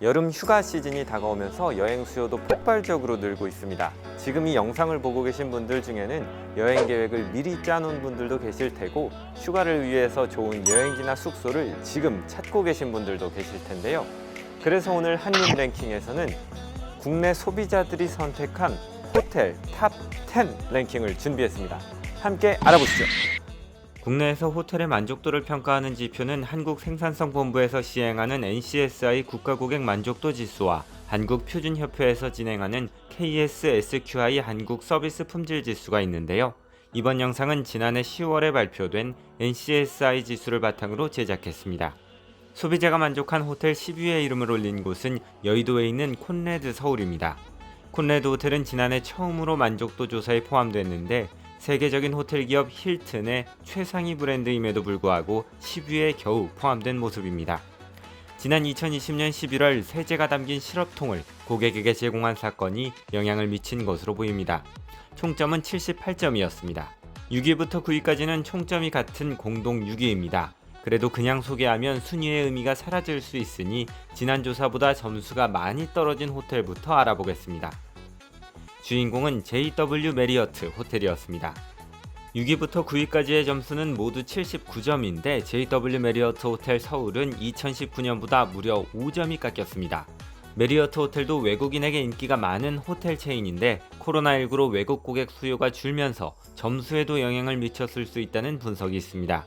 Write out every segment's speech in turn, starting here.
여름 휴가 시즌이 다가오면서 여행 수요도 폭발적으로 늘고 있습니다. 지금 이 영상을 보고 계신 분들 중에는 여행 계획을 미리 짜놓은 분들도 계실 테고, 휴가를 위해서 좋은 여행지나 숙소를 지금 찾고 계신 분들도 계실 텐데요. 그래서 오늘 한입 랭킹에서는 국내 소비자들이 선택한 호텔 탑 10 랭킹을 준비했습니다. 함께 알아보시죠. 국내에서 호텔의 만족도를 평가하는 지표는 한국생산성본부에서 시행하는 NCSI 국가고객 만족도 지수와 한국표준협회에서 진행하는 KSSQI 한국 서비스 품질 지수가 있는데요. 이번 영상은 지난해 10월에 발표된 NCSI 지수를 바탕으로 제작했습니다. 소비자가 만족한 호텔 10위에 이름을 올린 곳은 여의도에 있는 콘레드 서울입니다. 콘레드 호텔은 지난해 처음으로 만족도 조사에 포함됐는데, 세계적인 호텔 기업 힐튼의 최상위 브랜드임에도 불구하고 10위에 겨우 포함된 모습입니다. 지난 2020년 11월 세제가 담긴 시럽통을 고객에게 제공한 사건이 영향을 미친 것으로 보입니다. 총점은 78점이었습니다. 6위부터 9위까지는 총점이 같은 공동 6위입니다. 그래도 그냥 소개하면 순위의 의미가 사라질 수 있으니 지난 조사보다 점수가 많이 떨어진 호텔부터 알아보겠습니다. 주인공은 JW 메리어트 호텔이었습니다. 6위부터 9위까지의 점수는 모두 79점인데 JW 메리어트 호텔 서울은 2019년보다 무려 5점이 깎였습니다. 메리어트 호텔도 외국인에게 인기가 많은 호텔 체인인데, 코로나19로 외국 고객 수요가 줄면서 점수에도 영향을 미쳤을 수 있다는 분석이 있습니다.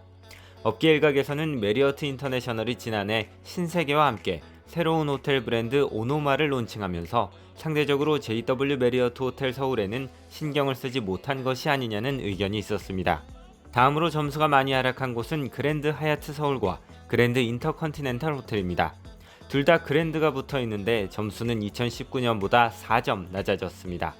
업계 일각에서는 메리어트 인터내셔널이 지난해 신세계와 함께 새로운 호텔 브랜드 오노마를 론칭하면서 상대적으로 JW 메리어트 호텔 서울에는 신경을 쓰지 못한 것이 아니냐는 의견이 있었습니다. 다음으로 점수가 많이 하락한 곳은 그랜드 하얏트 서울과 그랜드 인터컨티넨탈 호텔입니다. 둘 다 그랜드가 붙어 있는데 점수는 2019년보다 4점 낮아졌습니다.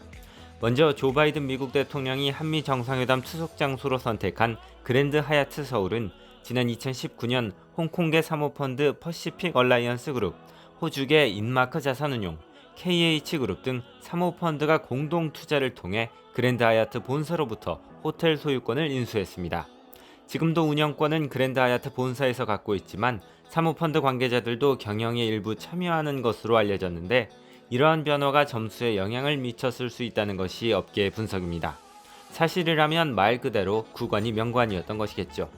먼저 조 바이든 미국 대통령이 한미 정상회담 투석 장소로 선택한 그랜드 하얏트 서울은 지난 2019년 홍콩계 사모펀드 퍼시픽 얼라이언스 그룹, 호주계 인마크 자산운용, KH그룹 등 사모펀드가 공동 투자를 통해 그랜드 하얏트 본사로부터 호텔 소유권을 인수했습니다. 지금도 운영권은 그랜드 하얏트 본사에서 갖고 있지만 사모펀드 관계자들도 경영에 일부 참여하는 것으로 알려졌는데, 이러한 변화가 점수에 영향을 미쳤을 수 있다는 것이 업계의 분석입니다. 사실이라면 말 그대로 구관이 명관이었던 것이겠죠.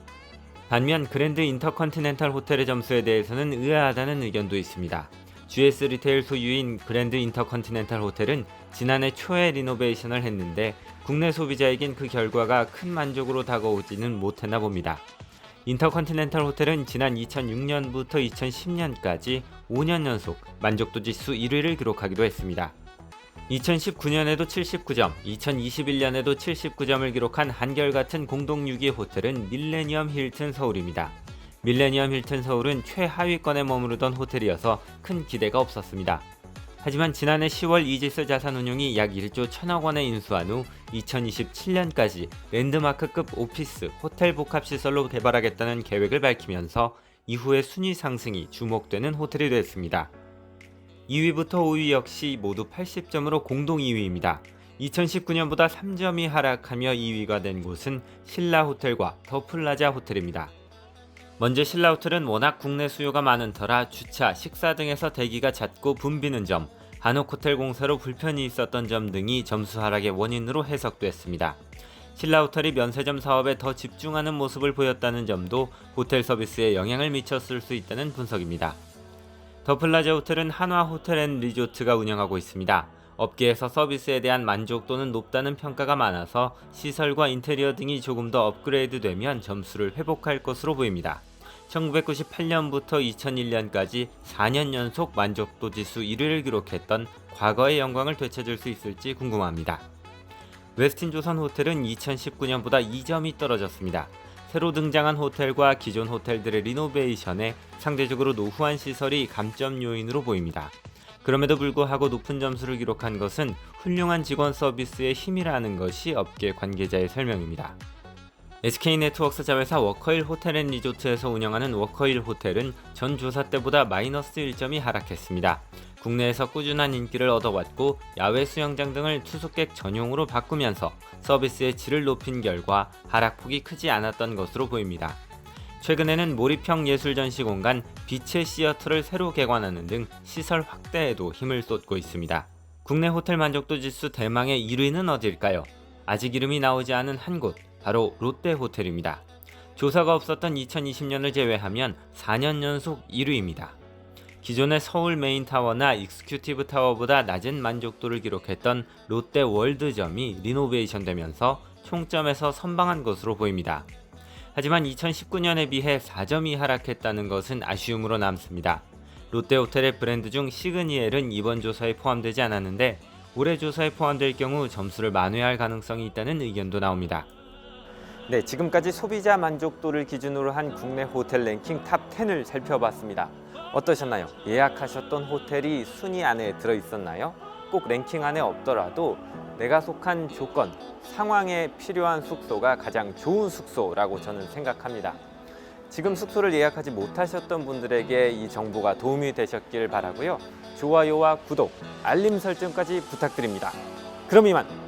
반면 그랜드 인터컨티넨탈 호텔의 점수에 대해서는 의아하다는 의견도 있습니다. GS 리테일 소유인 그랜드 인터컨티넨탈 호텔은 지난해 초에 리노베이션을 했는데, 국내 소비자에겐 그 결과가 큰 만족으로 다가오지는 못했나 봅니다. 인터컨티넨탈 호텔은 지난 2006년부터 2010년까지 5년 연속 만족도 지수 1위를 기록하기도 했습니다. 2019년에도 79점, 2021년에도 79점을 기록한 한결같은 공동 6위 호텔은 밀레니엄 힐튼 서울입니다. 밀레니엄 힐튼 서울은 최하위권에 머무르던 호텔이어서 큰 기대가 없었습니다. 하지만 지난해 10월 이지스 자산운용이 약 1조 1천억 원에 인수한 후 2027년까지 랜드마크급 오피스, 호텔 복합시설로 개발하겠다는 계획을 밝히면서 이후의 순위 상승이 주목되는 호텔이 됐습니다. 2위부터 5위 역시 모두 80점으로 공동 2위입니다. 2019년보다 3점이 하락하며 2위가 된 곳은 신라호텔과 더 플라자 호텔입니다. 먼저 신라호텔은 워낙 국내 수요가 많은 터라 주차, 식사 등에서 대기가 잦고 붐비는 점, 한옥호텔 공사로 불편이 있었던 점 등이 점수 하락의 원인으로 해석됐습니다. 신라호텔이 면세점 사업에 더 집중하는 모습을 보였다는 점도 호텔 서비스에 영향을 미쳤을 수 있다는 분석입니다. 더 플라자 호텔은 한화호텔앤리조트가 운영하고 있습니다. 업계에서 서비스에 대한 만족도는 높다는 평가가 많아서 시설과 인테리어 등이 조금 더 업그레이드되면 점수를 회복할 것으로 보입니다. 1998년부터 2001년까지 4년 연속 만족도 지수 1위를 기록했던 과거의 영광을 되찾을 수 있을지 궁금합니다. 웨스틴 조선 호텔은 2019년보다 2점이 떨어졌습니다. 새로 등장한 호텔과 기존 호텔들의 리노베이션에 상대적으로 노후한 시설이 감점 요인으로 보입니다. 그럼에도 불구하고 높은 점수를 기록한 것은 훌륭한 직원 서비스의 힘이라는 것이 업계 관계자의 설명입니다. SK네트워크스 자회사 워커힐 호텔앤리조트에서 운영하는 워커힐 호텔은 전 조사 때보다 마이너스 1점이 하락했습니다. 국내에서 꾸준한 인기를 얻어왔고 야외 수영장 등을 투숙객 전용으로 바꾸면서 서비스의 질을 높인 결과 하락폭이 크지 않았던 것으로 보입니다. 최근에는 몰입형 예술전시공간 빛의 시어터를 새로 개관하는 등 시설 확대에도 힘을 쏟고 있습니다. 국내 호텔 만족도 지수 대망의 1위는 어딜까요? 아직 이름이 나오지 않은 한 곳, 바로 롯데호텔입니다. 조사가 없었던 2020년을 제외하면 4년 연속 1위입니다. 기존의 서울 메인타워나 익스큐티브 타워보다 낮은 만족도를 기록했던 롯데월드점이 리노베이션 되면서 총점에서 선방한 것으로 보입니다. 하지만 2019년에 비해 4점이 하락했다는 것은 아쉬움으로 남습니다. 롯데호텔의 브랜드 중 시그니엘은 이번 조사에 포함되지 않았는데 올해 조사에 포함될 경우 점수를 만회할 가능성이 있다는 의견도 나옵니다. 네, 지금까지 소비자 만족도를 기준으로 한 국내 호텔 랭킹 탑 10을 살펴봤습니다. 어떠셨나요? 예약하셨던 호텔이 순위 안에 들어있었나요? 꼭 랭킹 안에 없더라도 내가 속한 조건, 상황에 필요한 숙소가 가장 좋은 숙소라고 저는 생각합니다. 지금 숙소를 예약하지 못하셨던 분들에게 이 정보가 도움이 되셨길 바라고요. 좋아요와 구독, 알림 설정까지 부탁드립니다. 그럼 이만!